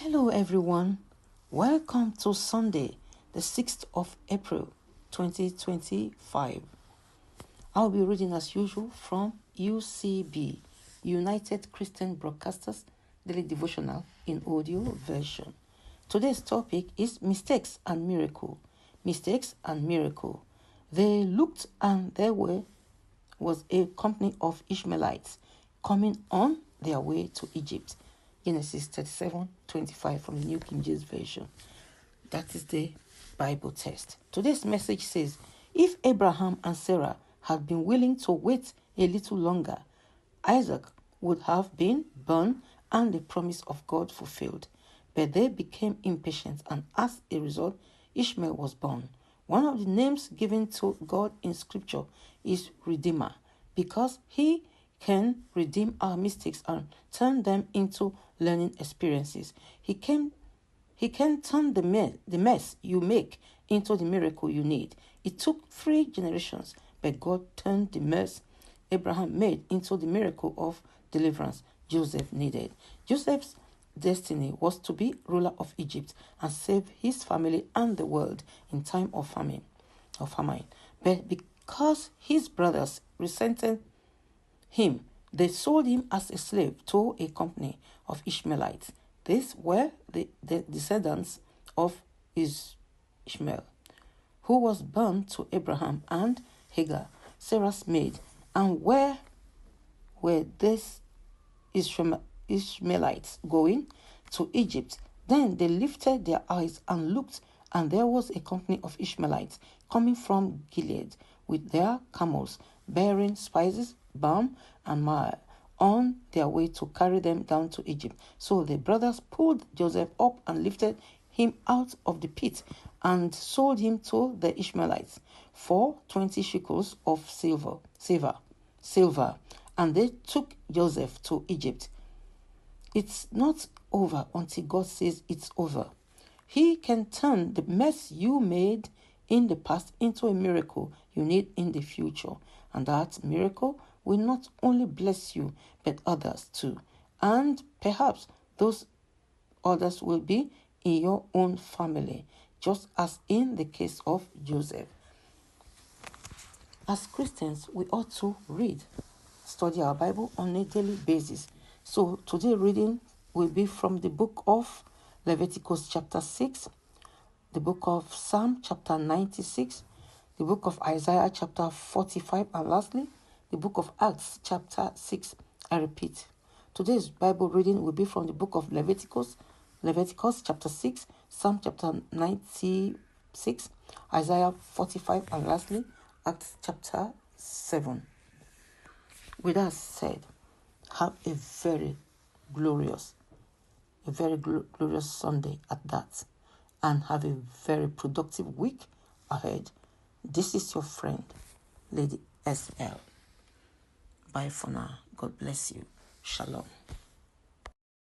Hello everyone, welcome to Sunday, the 6th of April 2025. I'll be reading as usual from UCB, United Christian Broadcasters Daily Devotional in audio version. Today's topic is mistakes and miracle. Mistakes and miracle. They looked and there was a company of Ishmaelites coming on their way to Egypt. Genesis 37:25 from the New King James Version. That is the Bible text. Today's message says, if Abraham and Sarah had been willing to wait a little longer, Isaac would have been born and the promise of God fulfilled. But they became impatient, and as a result, Ishmael was born. One of the names given to God in Scripture is Redeemer, because He can redeem our mistakes and turn them into learning experiences. He can turn the mess you make into the miracle you need. It took 3 generations, but God turned the mess Abraham made into the miracle of deliverance Joseph needed. Joseph's destiny was to be ruler of Egypt and save his family and the world in time of famine. But because his brothers resented him, they sold him as a slave to a company of Ishmaelites. These were the descendants of Ishmael, who was born to Abraham and Hagar, Sarah's maid. And where were these Ishmaelites going? To Egypt. Then they lifted their eyes and looked, and there was a company of Ishmaelites coming from Gilead with their camels, bearing spices, balm, and myrrh, on their way to carry them down to Egypt. So the brothers pulled Joseph up and lifted him out of the pit and sold him to the Ishmaelites for 20 shekels of silver. And they took Joseph to Egypt. It's not over until God says it's over. He can turn the mess you made in the past into a miracle you need in the future. And that miracle will not only bless you, but others too. And perhaps those others will be in your own family, just as in the case of Joseph. As Christians, we ought to study our Bible on a daily basis. So today's reading will be from the book of Leviticus chapter 6, the book of Psalm chapter 96, the book of Isaiah chapter 45, and lastly, the book of Acts chapter 6. I repeat, today's Bible reading will be from the book of Leviticus chapter 6, Psalm chapter 96, Isaiah 45, and lastly, Acts chapter 7. With that said, have a very glorious Sunday at that, and have a very productive week ahead. This is your friend, Lady SL. Bye for now. God bless you. Shalom.